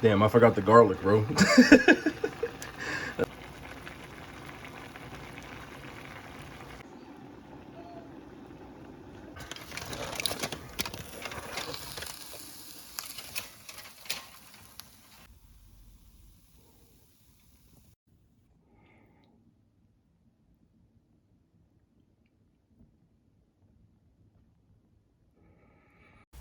Damn, I forgot the garlic, bro.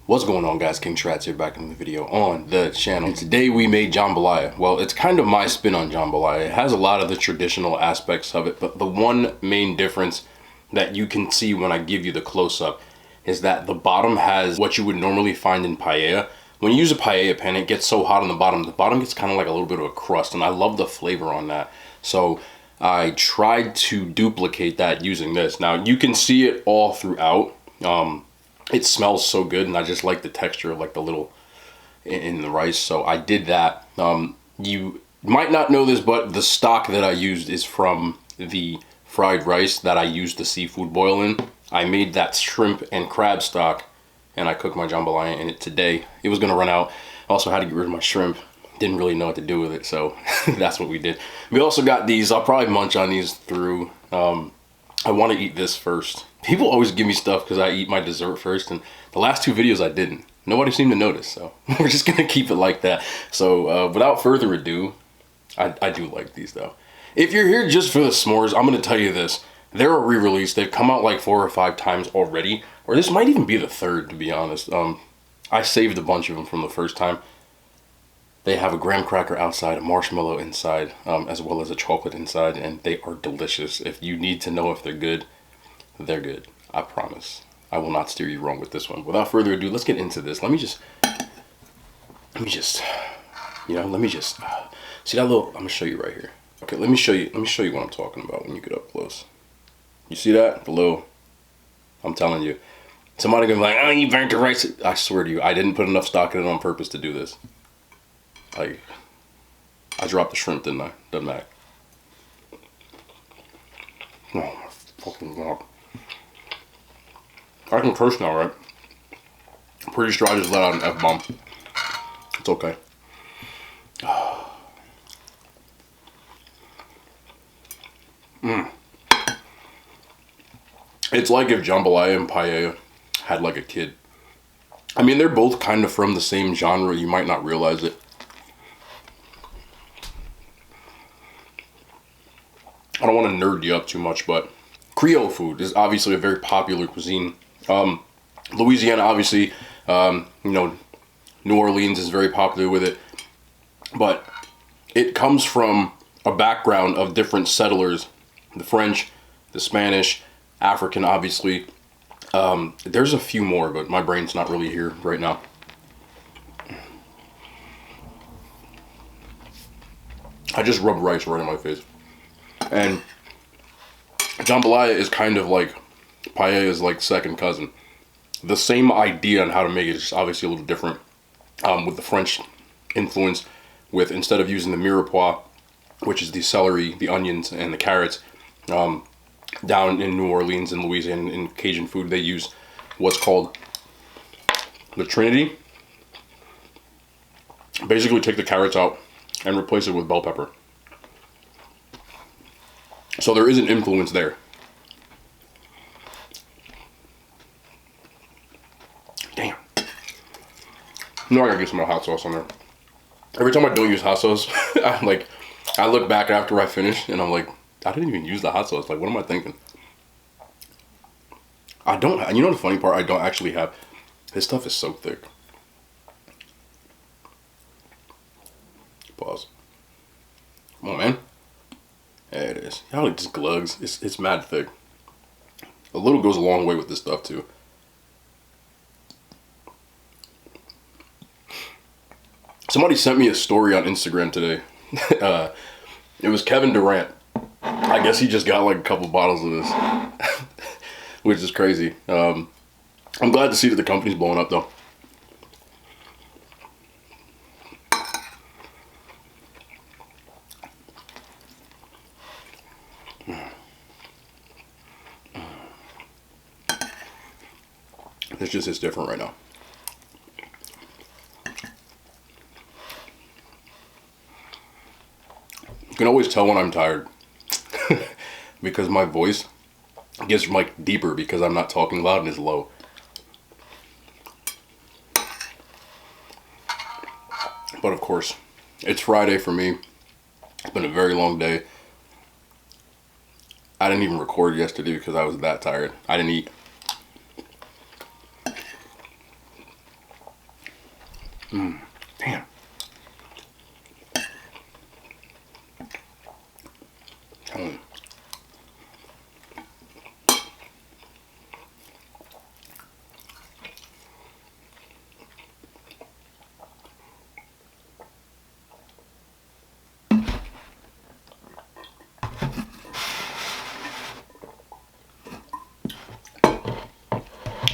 What's going on, guys? King Trats here, back in the video on the channel. And today we made jambalaya. Well, it's kind of my spin on jambalaya. It has a lot of the traditional aspects of it, but the one main difference that you can see when I give you the close-up is that the bottom has what you would normally find in paella. When you use a paella pan, it gets so hot on the bottom gets kind of like a little bit of a crust, and I love the flavor on that. So I tried to duplicate that using this. Now you can see it all throughout. It smells so good, and I just like the texture of like the little in the rice, so I did that. You might not know this, but the stock that I used is from the fried rice that I used the seafood boil in. I made that shrimp and crab stock, and I cooked my jambalaya in it today. It was gonna run out. I also had to get rid of my shrimp. Didn't really know what to do with it, so that's what we did. We also got these. I'll probably munch on these through. I want to eat this first. People always give me stuff because I eat my dessert first, and the last two videos I didn't. Nobody seemed to notice, so we're just gonna keep it like that. So without further ado, I do like these though. If you're here just for the s'mores, I'm gonna tell you this. They're a re-release. They've come out like 4 or 5 times already, or this might even be the third, to be honest. I saved a bunch of them from the first time. They have a graham cracker outside, a marshmallow inside, as well as a chocolate inside, and they are delicious. If you need to know if they're good, they're good. I promise. I will not steer you wrong with this one. Without further ado, let's get into this. Let me just, see that little, I'm gonna show you right here. Okay, let me show you what I'm talking about when you get up close. You see that? Below, I'm telling you. Somebody gonna be like, oh, you burnt the rice. I swear to you, I didn't put enough stock in it on purpose to do this. Like, I dropped the shrimp, didn't I? Doesn't matter. Oh my fucking God. I can curse now, right? I'm pretty sure I just let out an F-bomb. It's okay. It's like if jambalaya and paella had like a kid. I mean, they're both kind of from the same genre. You might not realize it. I don't want to nerd you up too much, but Creole food is obviously a very popular cuisine. Louisiana, obviously, New Orleans is very popular with it, but it comes from a background of different settlers, the French, the Spanish, African, obviously. There's a few more, but my brain's not really here right now. I just rubbed rice right in my face. And jambalaya is kind of like paella is like second cousin. The same idea on how to make it is obviously a little different, with the French influence, with instead of using the mirepoix, which is the celery, the onions, and the carrots, down in New Orleans and Louisiana in Cajun food, they use what's called the Trinity. Basically take the carrots out and replace it with bell pepper. So there is an influence there. Damn. No, I gotta get some more hot sauce on there. Every time I don't use hot sauce, I look back after I finish and I'm like, I didn't even use the hot sauce. Like, what am I thinking? I don't, you know the funny part? I don't actually have, this stuff is so thick. Pause. Come on, man. There it is. Y'all like just glugs. It's mad thick. A little goes a long way with this stuff too. Somebody sent me a story on Instagram today. It was Kevin Durant. I guess he just got like a couple bottles of this, which is crazy. I'm glad to see that the company's blowing up though. It's just, it's different right now. can always tell when I'm tired because my voice gets like deeper because I'm not talking loud and it's low. But of course, it's Friday for me. It's been a very long day. I didn't even record yesterday because I was that tired. I didn't eat. Damn.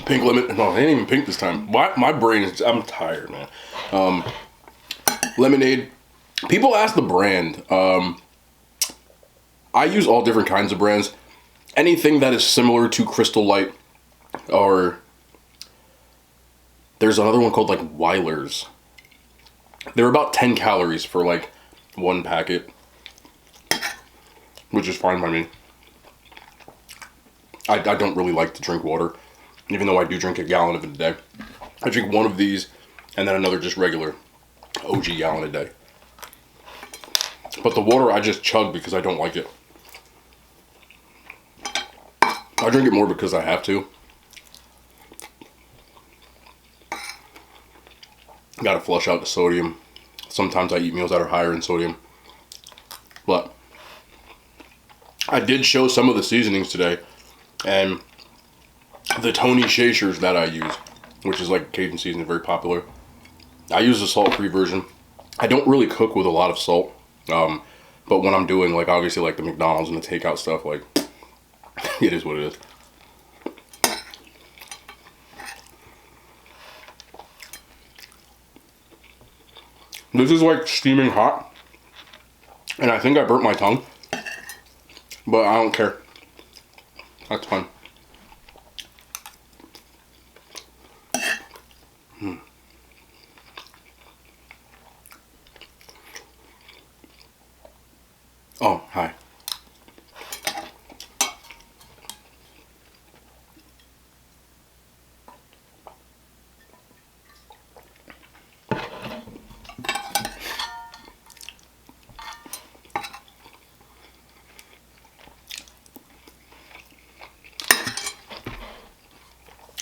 Pink lemon. No, it ain't even pink this time. My brain is. I'm tired, man. Lemonade. People ask the brand. I use all different kinds of brands. Anything that is similar to Crystal Light, or there's another one called like Weiler's. They're about 10 calories for like one packet, which is fine by me. I don't really like to drink water, even though I do drink a gallon of it a day. I drink one of these and then another just regular OG gallon a day. But the water I just chug because I don't like it. I drink it more because I have to. Gotta flush out the sodium. Sometimes I eat meals that are higher in sodium. But I did show some of the seasonings today. And the Tony Shashers that I use, which is like Cajun seasoning, very popular. I use the salt-free version. I don't really cook with a lot of salt. But when I'm doing like obviously like the McDonald's and the takeout stuff, like it is what it is. This is like steaming hot. And I think I burnt my tongue. But I don't care. That's fine. Oh, hi.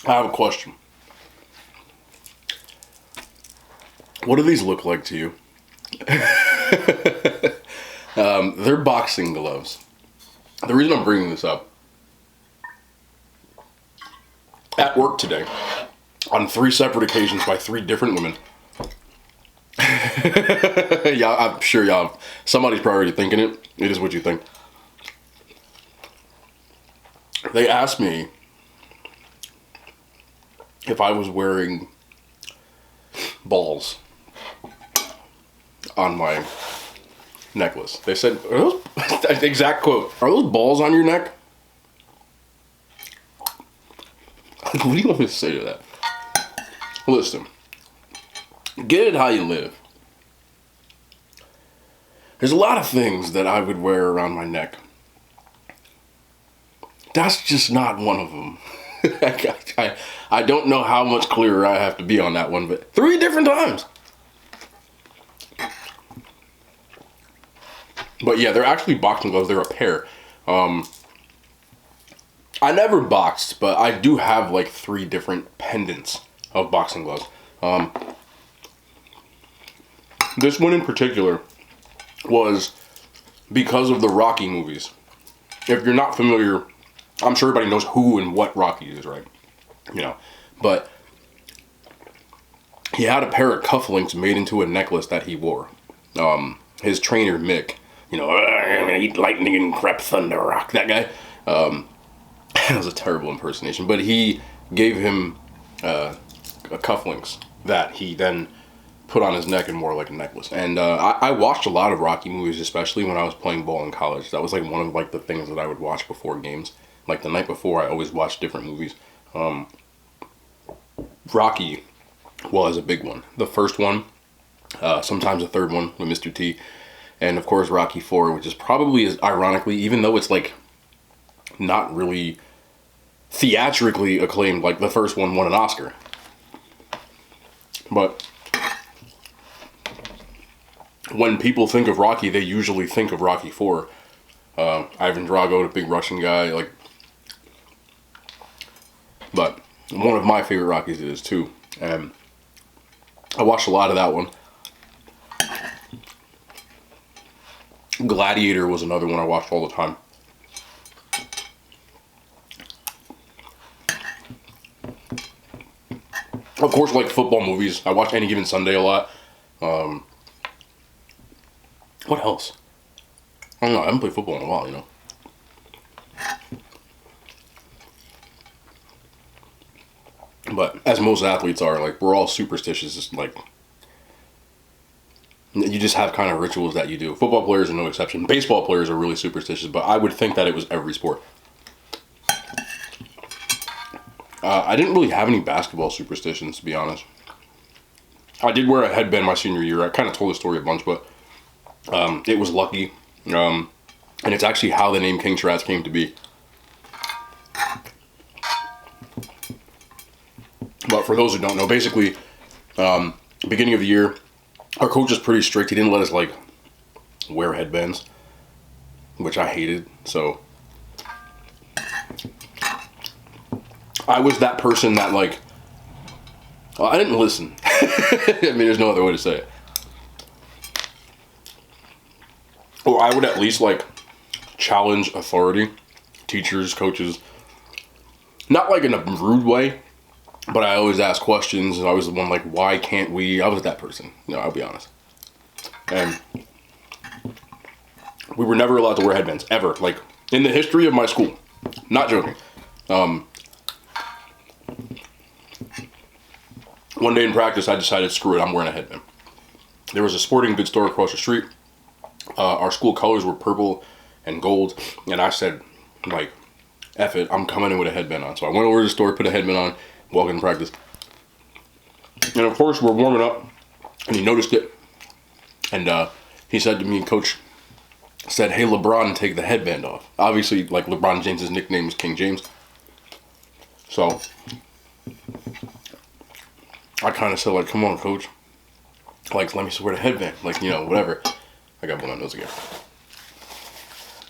I have a question. What do these look like to you? They're boxing gloves. The reason I'm bringing this up, at work today, on 3 separate occasions by 3 different women. Yeah, I'm sure y'all, somebody's probably already thinking it. It is what you think. They asked me if I was wearing balls on my necklace. They said, are those, exact quote, are those balls on your neck? What do you want me to say to that? Listen, get it how you live. There's a lot of things that I would wear around my neck. That's just not one of them. I don't know how much clearer I have to be on that one, but 3 different times. But yeah, they're actually boxing gloves. They're a pair. I never boxed, but I do have like 3 different pendants of boxing gloves. This one in particular was because of the Rocky movies. If you're not familiar, I'm sure everybody knows who and what Rocky is, right? You know, but he had a pair of cufflinks made into a necklace that he wore. His trainer, Mick, you know, I'm gonna eat lightning and crap thunder rock, that guy. That was a terrible impersonation, but he gave him a cufflinks that he then put on his neck and wore like a necklace. And I watched a lot of Rocky movies, especially when I was playing ball in college. That was like one of like the things that I would watch before games. Like the night before, I always watched different movies. Rocky was a big one. The first one, sometimes the third one with Mr. T. and of course Rocky 4, which is probably, as ironically, even though it's like not really theatrically acclaimed, like the first one won an Oscar. But when people think of Rocky, they usually think of Rocky 4. Ivan Drago, the big Russian guy, like. But one of my favorite Rockies is too, and I watched a lot of that one. Gladiator was another one I watched all the time. Of course, like football movies, I watch Any Given Sunday a lot. What else? I don't know, I haven't played football in a while, you know. But as most athletes are, like, we're all superstitious. It's like, you just have kind of rituals that you do. Football players are no exception. Baseball players are really superstitious, but I would think that it was every sport. I didn't really have any basketball superstitions, to be honest. I did wear a headband my senior year. I kind of told the story a bunch, but it was lucky. And it's actually how the name King Trats came to be. But for those who don't know, basically, beginning of the year, our coach is pretty strict. He didn't let us, like, wear headbands, which I hated. So I was that person that, like, well, I didn't listen. I mean, there's no other way to say it. Or I would at least, like, challenge authority, teachers, coaches. Not, like, in a rude way, but I always ask questions. I was the one, like, why can't we? I was that person. No, I'll be honest. And we were never allowed to wear headbands, ever. Like, in the history of my school. Not joking. One day in practice, I decided, screw it, I'm wearing a headband. There was a sporting goods store across the street. Our school colors were purple and gold. And I said, like, F it, I'm coming in with a headband on. So I went over to the store, put a headband on, walked in practice. And of course, we're warming up, and he noticed it. And he said to me, Coach said, hey, LeBron, take the headband off. Obviously, like, LeBron James' nickname is King James. So I kind of said, like, come on, Coach. Like, let me wear the headband. Like, you know, whatever. I got blown my nose again.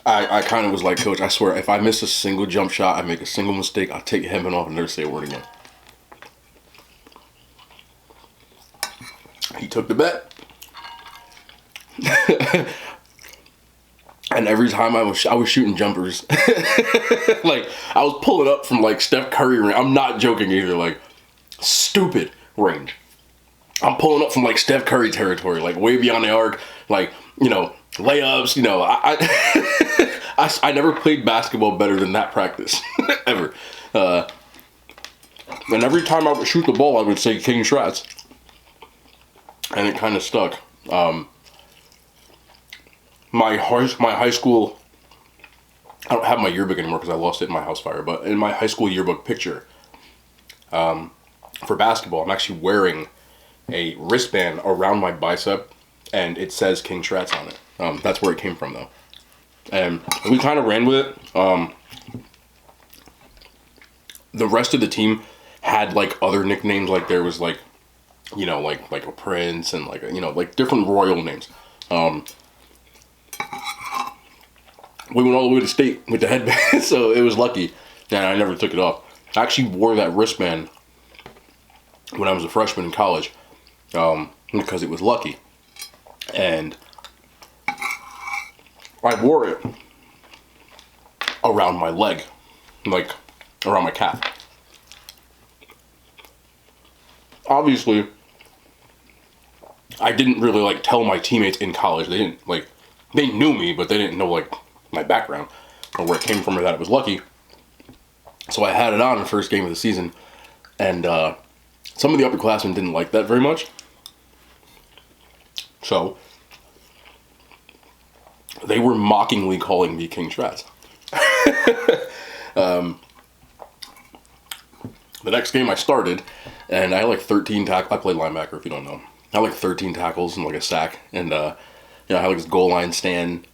I kind of was like, Coach, I swear, if I miss a single jump shot, I make a single mistake, I'll take the headband off and never say a word again. He took the bet. And every time I was shooting jumpers. Like, I was pulling up from, like, Steph Curry range. I'm not joking either. Like, stupid range. I'm pulling up from, like, Steph Curry territory. Like, way beyond the arc. Like, you know, layups. You know, I never played basketball better than that practice. Ever. And every time I would shoot the ball, I would say King Trats. And it kind of stuck. My high school, I don't have my yearbook anymore because I lost it in my house fire, but in my high school yearbook picture, for basketball, I'm actually wearing a wristband around my bicep, and it says King Trats on it. That's where it came from, though. And we kind of ran with it. The rest of the team had, like, other nicknames, like there was, like, you know, like a prince and, like, you know, like different royal names. We went all the way to state with the headband, so it was lucky, and I never took it off. I actually wore that wristband when I was a freshman in college, because it was lucky, and I wore it around my leg, like around my calf. Obviously, I didn't really, like, tell my teammates in college. They didn't, like, they knew me, but they didn't know, like, my background or where it came from or that it was lucky. So I had it on the first game of the season, and some of the upperclassmen didn't like that very much. So they were mockingly calling me King Trats. The next game I started, and I had like 13 tackles. I played linebacker, if you don't know. I had like 13 tackles and like a sack, and You know, I had like this goal line stand.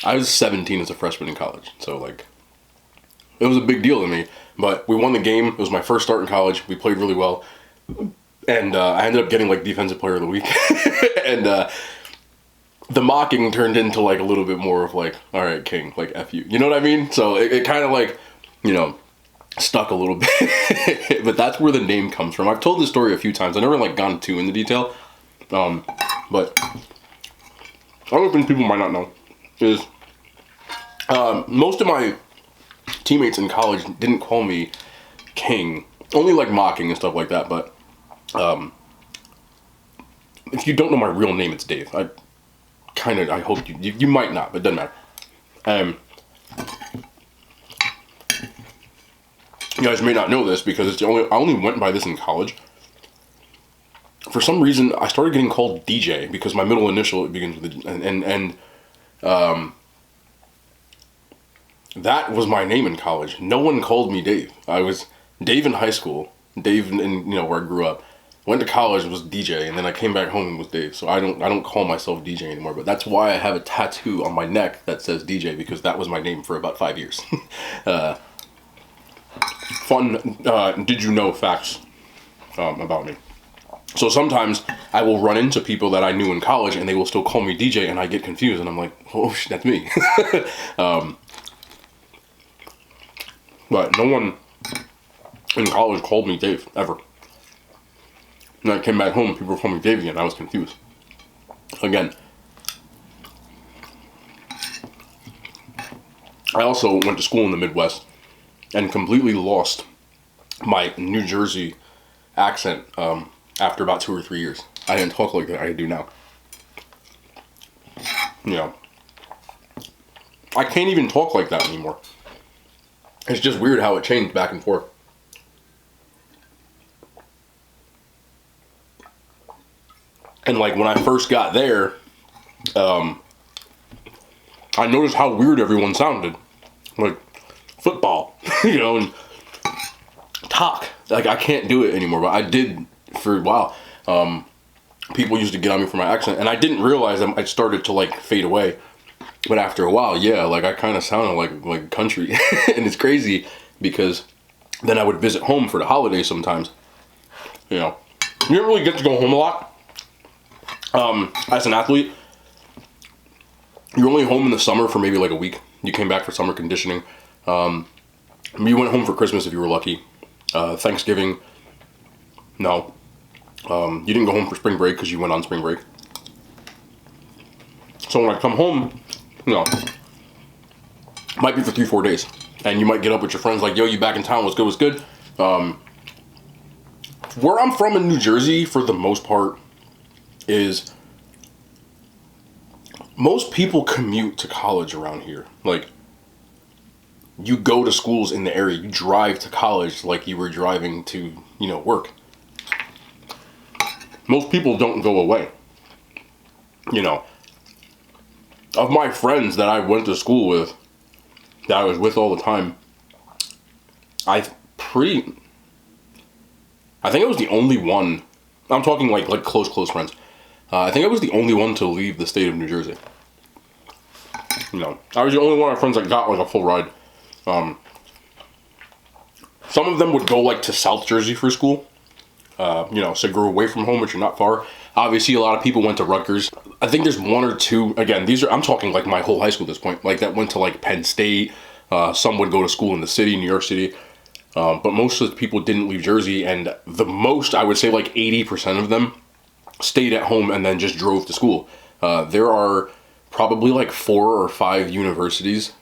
I was 17 as a freshman in college, so like, it was a big deal to me. But we won the game. It was my first start in college. We played really well, and I ended up getting like defensive player of the week. And the mocking turned into like a little bit more of like, all right, King, like F you. You know what I mean? So it kind of like, you know, stuck a little bit. But that's where the name comes from. I've told this story a few times. I never like gone too into detail. But other things people might not know is most of my teammates in college didn't call me King. Only like mocking and stuff like that. But if you don't know my real name, it's Dave. I hope you might not, but it doesn't matter. You guys may not know this because I only went by this in college. For some reason, I started getting called DJ because my middle initial begins with that was my name in college. No one called me Dave. I was Dave in high school. Dave in you know, where I grew up. Went to college, was DJ, and then I came back home and was Dave. So I don't call myself DJ anymore. But that's why I have a tattoo on my neck that says DJ, because that was my name for about 5 years. Fun did you know facts about me. So sometimes I will run into people that I knew in college and they will still call me DJ, and I get confused and I'm like, oh shit, that's me. But no one in college called me Dave, ever. And I came back home, people were calling me Dave again, I was confused. Again, I also went to school in the Midwest and completely lost my New Jersey accent after about 2 or 3 years. I didn't talk like that I do now. You know, I can't even talk like that anymore. It's just weird how it changed back and forth. And like when I first got there, I noticed how weird everyone sounded. Like football, you know, and talk. Like I can't do it anymore, but I did for a while. People used to get on me for my accent, and I didn't realize that I started to like fade away. But after a while, yeah, like I kind of sounded like country. And it's crazy because then I would visit home for the holidays sometimes. You know, you don't really get to go home a lot. As an athlete, you're only home in the summer for maybe like a week. You came back for summer conditioning. You went home for Christmas if you were lucky. Thanksgiving, no. You didn't go home for spring break because you went on spring break. So when I come home, you know, might be for 3-4 days. And you might get up with your friends like, yo, you back in town, what's good, what's good? Where I'm from in New Jersey, for the most part, is most people commute to college around here. Like, you go to schools in the area, you drive to college like you were driving to, you know, work. Most people don't go away. You know, of my friends that I went to school with, that I was with all the time, I think I was the only one, I'm talking like close friends. I think I was the only one to leave the state of New Jersey. You know, I was the only one of my friends that got like a full ride. Some of them would go like to South Jersey for school. You know, so grew away from home, which are not far. Obviously, a lot of people went to Rutgers. I think there's one or two, again, I'm talking like my whole high school at this point, like that went to like Penn State. Some would go to school in the city, New York City. But most of the people didn't leave Jersey, and the most, I would say like 80% of them stayed at home and then just drove to school. There are probably like 4 or 5 universities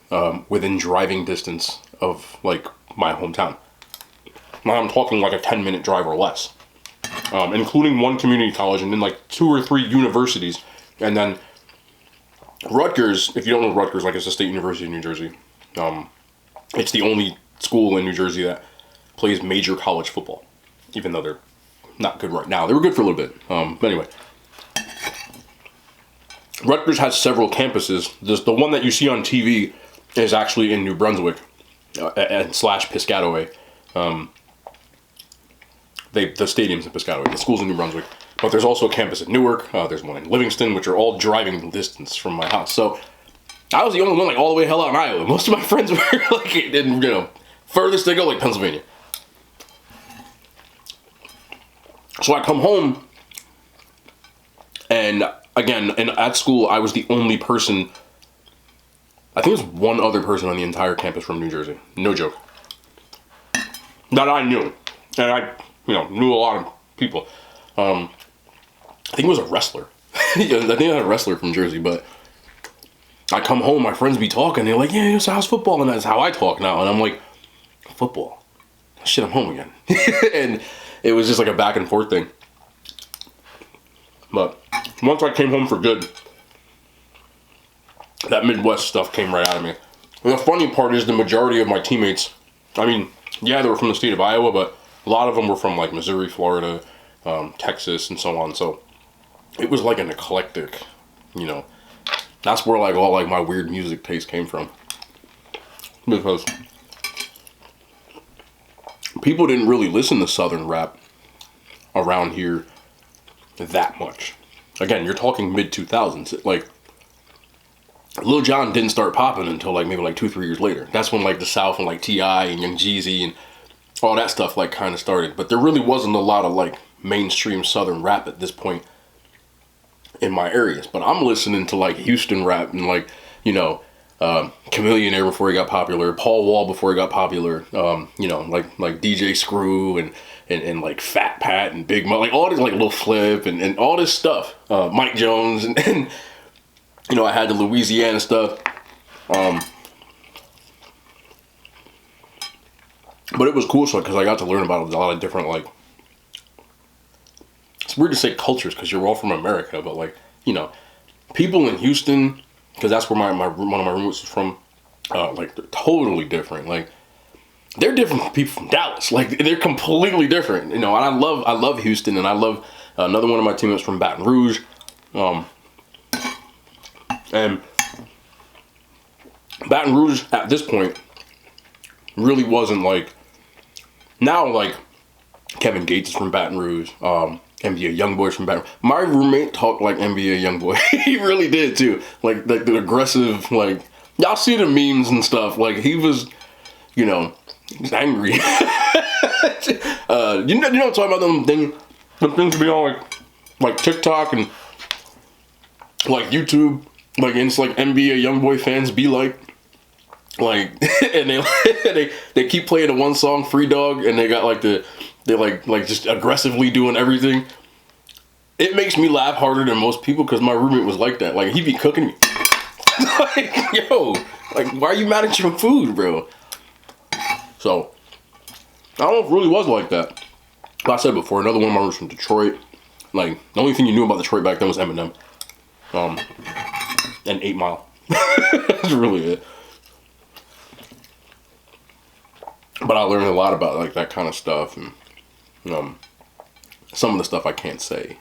within driving distance of like my hometown. Now I'm talking like a 10-minute drive or less. Including one community college and then like 2 or 3 universities. And then Rutgers, if you don't know Rutgers, like it's a state university in New Jersey. It's the only school in New Jersey that plays major college football, even though they're not good right now. They were good for a little bit. But anyway, Rutgers has several campuses. The one that you see on TV is actually in New Brunswick / Piscataway. The stadium's in Piscataway. The school's in New Brunswick. But there's also a campus in Newark. There's one in Livingston, which are all driving distance from my house. So I was the only one like all the way hell out in Iowa. Most of my friends were like, furthest they go like Pennsylvania. So I come home, and again, at school, I was the only person. I think there's one other person on the entire campus from New Jersey. No joke. That I knew, and I, knew a lot of people. I think it was a wrestler. I think I had a wrestler from Jersey, but I come home, my friends be talking, they're like, yeah, so how's football? And that's how I talk now. And I'm like, football? Shit, I'm home again. And it was just like a back and forth thing. But once I came home for good, that Midwest stuff came right out of me. And the funny part is the majority of my teammates, I mean, yeah, they were from the state of Iowa, but a lot of them were from like Missouri, Florida, Texas, and so on. So it was like an eclectic, that's where like all like my weird music taste came from. Because people didn't really listen to Southern rap around here that much. Again, you're talking mid-2000s. Like, Lil Jon didn't start popping until like maybe like 2-3 years later. That's when like the South and like T.I. and Young Jeezy and all that stuff like kind of started. But there really wasn't a lot of like mainstream Southern rap at this point in my areas. But I'm listening to like Houston rap and like, Chameleon Air before he got popular, Paul Wall before he got popular, like DJ Screw and like Fat Pat and Big Mo, like all this like Lil Flip and all this stuff. Mike Jones and I had the Louisiana stuff. But it was cool because I got to learn about a lot of different like, it's weird to say cultures because you're all from America, but like, people in Houston, because that's where one of my roommates was from, like they're totally different. Like they're different from people from Dallas. Like they're completely different. And I love Houston, and I love another one of my teammates from Baton Rouge. And Baton Rouge at this point really wasn't like, now like Kevin Gates is from Baton Rouge, NBA Youngboy's from Baton Rouge. My roommate talked like NBA Youngboy. He really did too. Like the aggressive, like, y'all see the memes and stuff. Like he was, he's angry. You know talking about them things be on like TikTok and like YouTube. Like, and it's like NBA Youngboy fans be like, and they keep playing the one song Free Dog, and they got like they're like just aggressively doing everything. It makes me laugh harder than most people because my roommate was like that. Like he be cooking me. Like, yo, like why are you mad at your food, bro? So I don't know if it really was like that. Like I said before, another one of mine was from Detroit. Like the only thing you knew about Detroit back then was Eminem. And 8 Mile. That's really it. But I learned a lot about like that kind of stuff, and some of the stuff I can't say.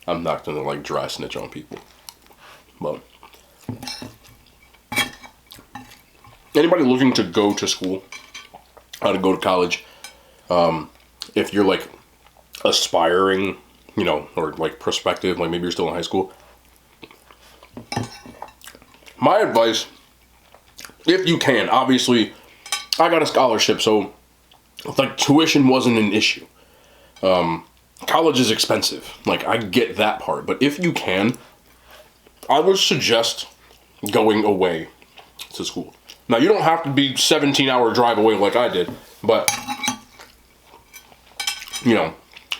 I'm not gonna like dry snitch on people. But anybody looking to go to school, to go to college, if you're like aspiring, or like prospective, like maybe you're still in high school. My advice, if you can, obviously, I got a scholarship, so like tuition wasn't an issue. College is expensive, like I get that part, but if you can, I would suggest going away to school. Now you don't have to be 17-hour drive away like I did, but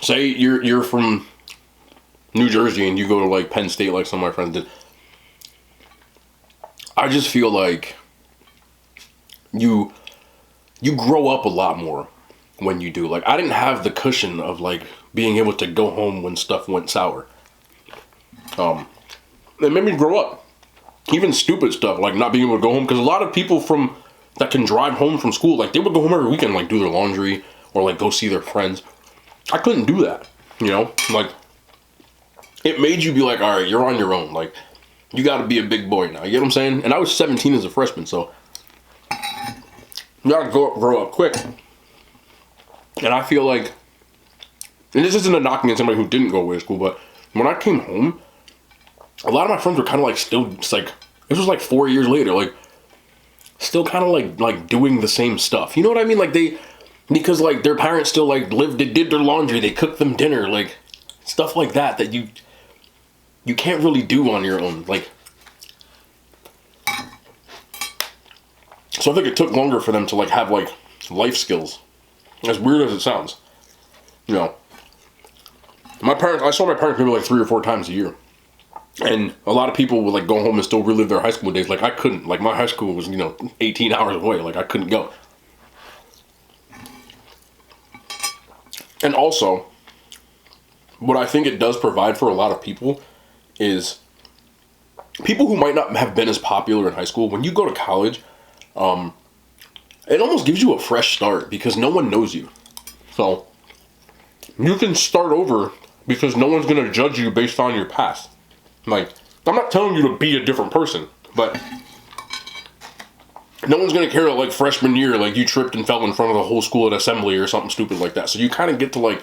say you're from New Jersey and you go to like Penn State like some of my friends did. I just feel like you grow up a lot more when you do. Like I didn't have the cushion of like being able to go home when stuff went sour. It made me grow up. Even stupid stuff like not being able to go home, because a lot of people that can drive home from school, like they would go home every weekend, like do their laundry or like go see their friends. I couldn't do that, like it made you be like, all right, you're on your own. Like you got to be a big boy now. You get what I'm saying? And I was 17 as a freshman, so you got to grow up quick. And I feel like and this isn't a knocking on somebody who didn't go away to school, but when I came home, a lot of my friends were kind of like still, it's like, this was like 4 years later, like, still kind of like doing the same stuff. You know what I mean? Like because like their parents still like lived, they did their laundry, they cooked them dinner, like stuff like that you can't really do on your own. Like, so I think it took longer for them to like have like life skills. As weird as it sounds, you know. I saw my parents maybe like 3 or 4 times a year. And a lot of people would like go home and still relive their high school days. Like I couldn't. Like my high school was, 18 hours away. Like I couldn't go. And also, what I think it does provide for a lot of people is people who might not have been as popular in high school. When you go to college, it almost gives you a fresh start because no one knows you. So you can start over because no one's going to judge you based on your past. Like, I'm not telling you to be a different person, but no one's going to care that, like, freshman year, like, you tripped and fell in front of the whole school at assembly or something stupid like that. So you kind of get to, like,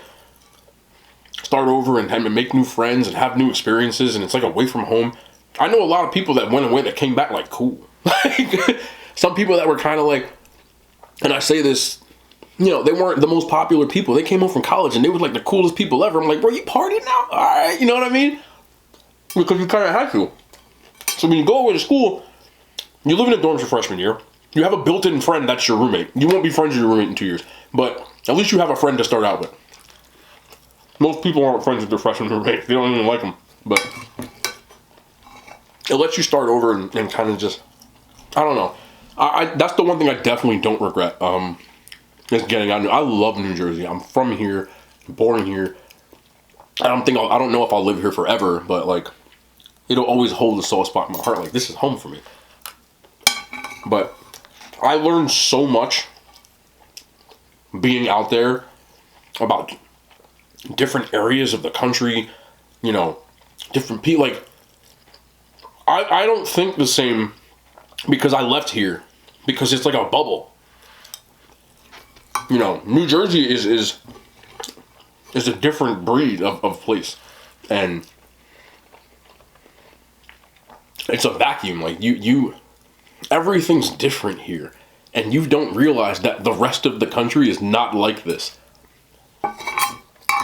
start over and make new friends and have new experiences, and it's, like, away from home. I know a lot of people that went away that came back, like, cool. Like, some people that were kind of, like, and I say this, they weren't the most popular people. They came home from college, and they were, like, the coolest people ever. I'm like, bro, you partying now? All right, you know what I mean? Because you kind of had to. So when you go away to school, you live in a dorm your freshman year. You have a built-in friend that's your roommate. You won't be friends with your roommate in 2 years. But at least you have a friend to start out with. Most people aren't friends with their freshman roommate. They don't even like them. But it lets you start over and kind of just, I don't know. That's the one thing I definitely don't regret. Is getting out. I love New Jersey. I'm from here, born here. I don't know if I'll live here forever, but like, it'll always hold a soft spot in my heart. Like, this is home for me. But I learned so much being out there about different areas of the country, different people. Like, I don't think the same because I left here, because it's like a bubble. New Jersey is a different breed of place, and it's a vacuum. Like everything's different here, and you don't realize that the rest of the country is not like this.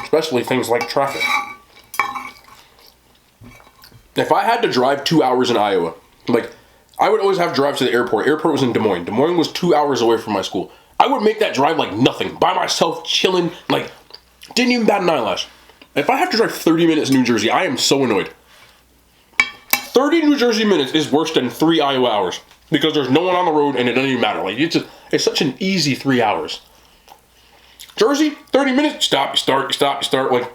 Especially things like traffic. If I had to drive 2 hours in Iowa, like, I would always have to drive to the airport. Airport was in Des Moines. Des Moines was 2 hours away from my school. I would make that drive like nothing, by myself, chilling, like, didn't even bat an eyelash. If I have to drive 30 minutes in New Jersey, I am so annoyed. 30 New Jersey minutes is worse than 3 Iowa hours, because there's no one on the road and it doesn't even matter. Like, it's such an easy 3 hours. Jersey, 30 minutes, stop, you start, like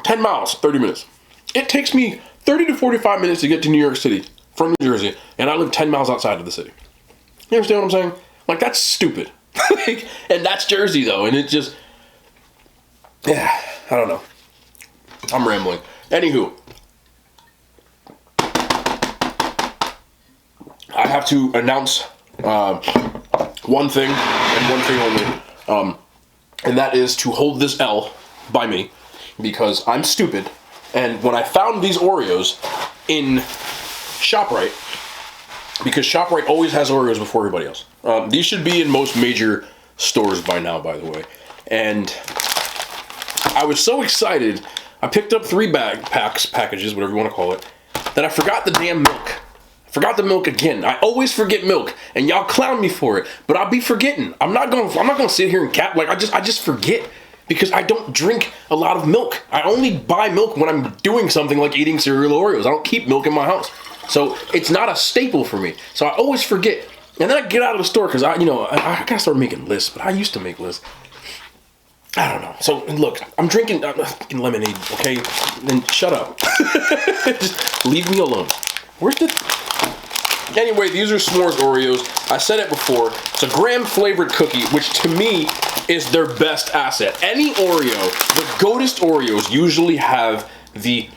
10 miles, 30 minutes. It takes me 30 to 45 minutes to get to New York City from New Jersey, and I live 10 miles outside of the city. You understand what I'm saying? Like, that's stupid. And that's Jersey, though, and it just, yeah, I don't know. I'm rambling. Anywho, I have to announce one thing, and one thing only, and that is to hold this L by me, because I'm stupid, and when I found these Oreos in ShopRite, because ShopRite always has Oreos before everybody else. These should be in most major stores by now, by the way. And I was so excited, I picked up 3 packages, whatever you want to call it, that I forgot the damn milk. I forgot the milk again. I always forget milk, and y'all clown me for it, but I'll be forgetting. I'm not gonna sit here and cap, like, I just forget, because I don't drink a lot of milk. I only buy milk when I'm doing something like eating cereal or Oreos. I don't keep milk in my house. So it's not a staple for me. So I always forget. And then I get out of the store because I gotta start making lists, but I used to make lists. I don't know. So look, I'm drinking lemonade, okay? Then shut up. Just leave me alone. Where's the... Anyway, these are S'mores Oreos. I said it before. It's a graham flavored cookie, which to me is their best asset. Any Oreo, the goatest Oreos usually have the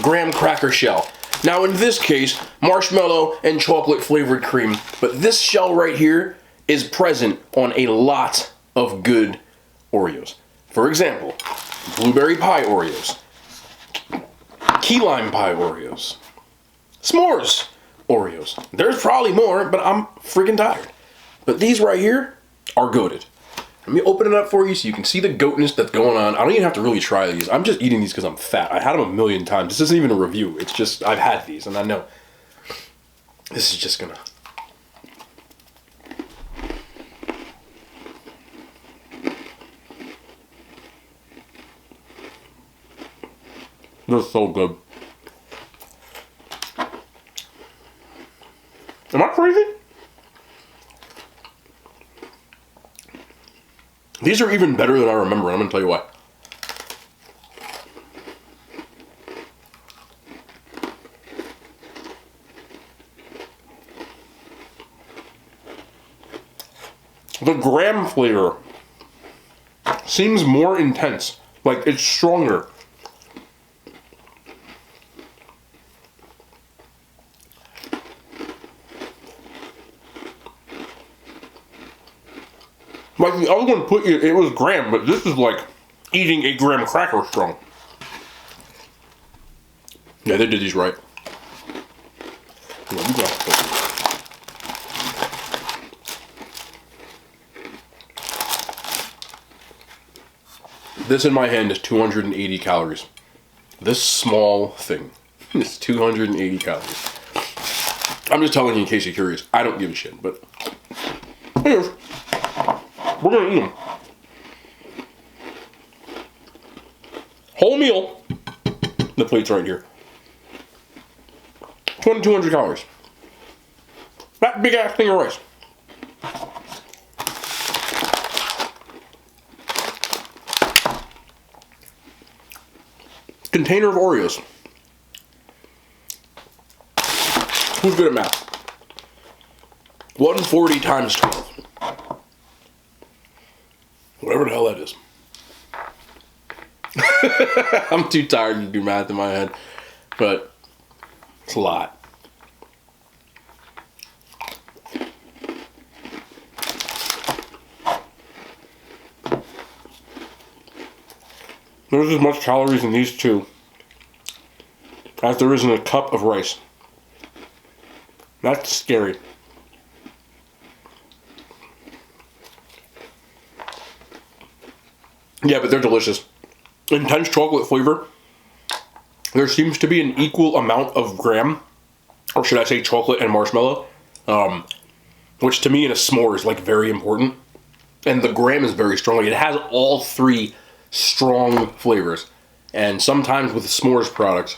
graham cracker shell. Now in this case, marshmallow and chocolate flavored cream, but this shell right here is present on a lot of good Oreos. For example, blueberry pie Oreos, key lime pie Oreos, S'mores Oreos. There's probably more, but I'm freaking tired. But these right here are goated. Let me open it up for you so you can see the goatness that's going on. I don't even have to really try these. I'm just eating these because I'm fat. I had them a million times. This isn't even a review. It's just, I've had these and I know. This is just gonna... This is so good. Am I crazy? These are even better than I remember, and I'm gonna tell you why. The graham flavor seems more intense, like it's stronger. Like the other one it was graham, but this is like eating a graham cracker strong. Yeah, they did these right. This in my hand is 280 calories. This small thing is 280 calories. I'm just telling you in case you're curious. I don't give a shit, but here. We're gonna eat them. Whole meal. The plate's right here. 2,200 calories. That big ass thing of rice. Container of Oreos. Who's good at math? 140 times 12. Whatever the hell that is. I'm too tired to do math in my head, but it's a lot. There's as much calories in these two as there is in a cup of rice. That's scary. Yeah, but they're delicious. Intense chocolate flavor. There seems to be an equal amount of graham, or should I say chocolate and marshmallow, which to me in a s'more is like very important. And the graham is very strong. Like, it has all three strong flavors. And sometimes with s'mores products,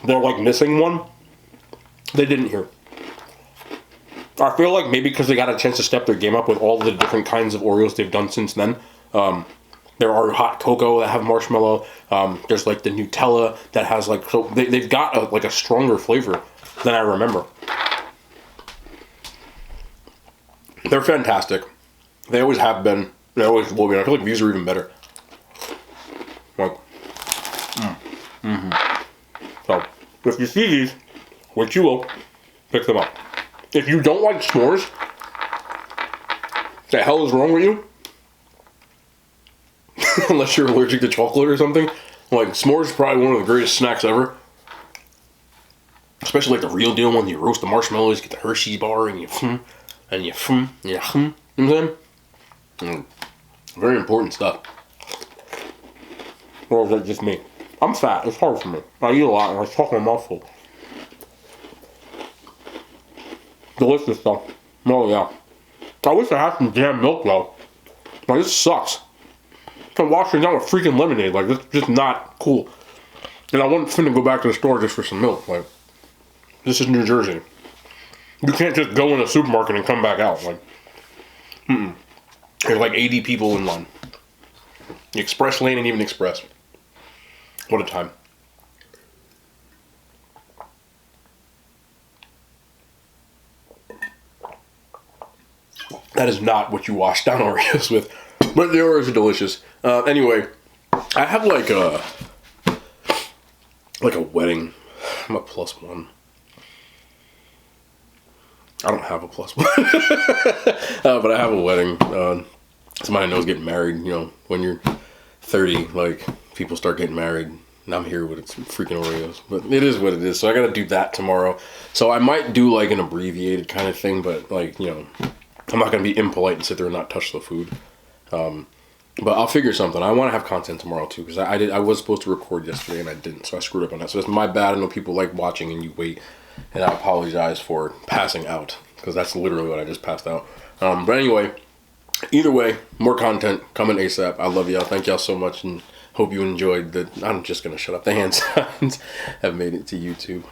they're like missing one. They didn't here. I feel like maybe because they got a chance to step their game up with all the different kinds of Oreos they've done since then. There are hot cocoa that have marshmallow. There's like the Nutella that has like, so they've got like a stronger flavor than I remember. They're fantastic. They always have been. They always will be. I feel like these are even better. Like, So, if you see these, which you will, pick them up. If you don't like s'mores, the hell is wrong with you? Unless you're allergic to chocolate or something. Like, s'mores is probably one of the greatest snacks ever. Especially like the real deal one. You roast the marshmallows, you get the Hershey bar, and you and you know what I'm saying? Very important stuff. Or is that just me? I'm fat. It's hard for me. I eat a lot and I talk my mouth full. Delicious stuff. Oh yeah. I wish I had some damn milk though. Like, this sucks. I'm washing down with freaking lemonade. Like, this is just not cool. And I wasn't finna go back to the store just for some milk. Like, this is New Jersey. You can't just go in a supermarket and come back out. Like, There's like 80 people in line. The express lane ain't even express. What a time. That is not what you wash down Oreos with. But the Oreos are delicious. Anyway, I have like a wedding. I'm a +1. I don't have a plus one. But I have a wedding. Somebody I know is getting married. You know, when you're 30, like, people start getting married. And I'm here with some freaking Oreos. But it is what it is. So I got to do that tomorrow. So I might do, like, an abbreviated kind of thing. But, like, you know, I'm not going to be impolite and sit there and not touch the food. But I'll figure something. I want to have content tomorrow, too. Because I was supposed to record yesterday and I didn't. So I screwed up on that. So it's my bad. I know people like watching and you wait. And I apologize for passing out. Because that's literally what I just passed out. But anyway, either way, more content coming ASAP. I love y'all. Thank y'all so much. And hope you enjoyed the... I'm just going to shut up. The hand signs have made it to YouTube.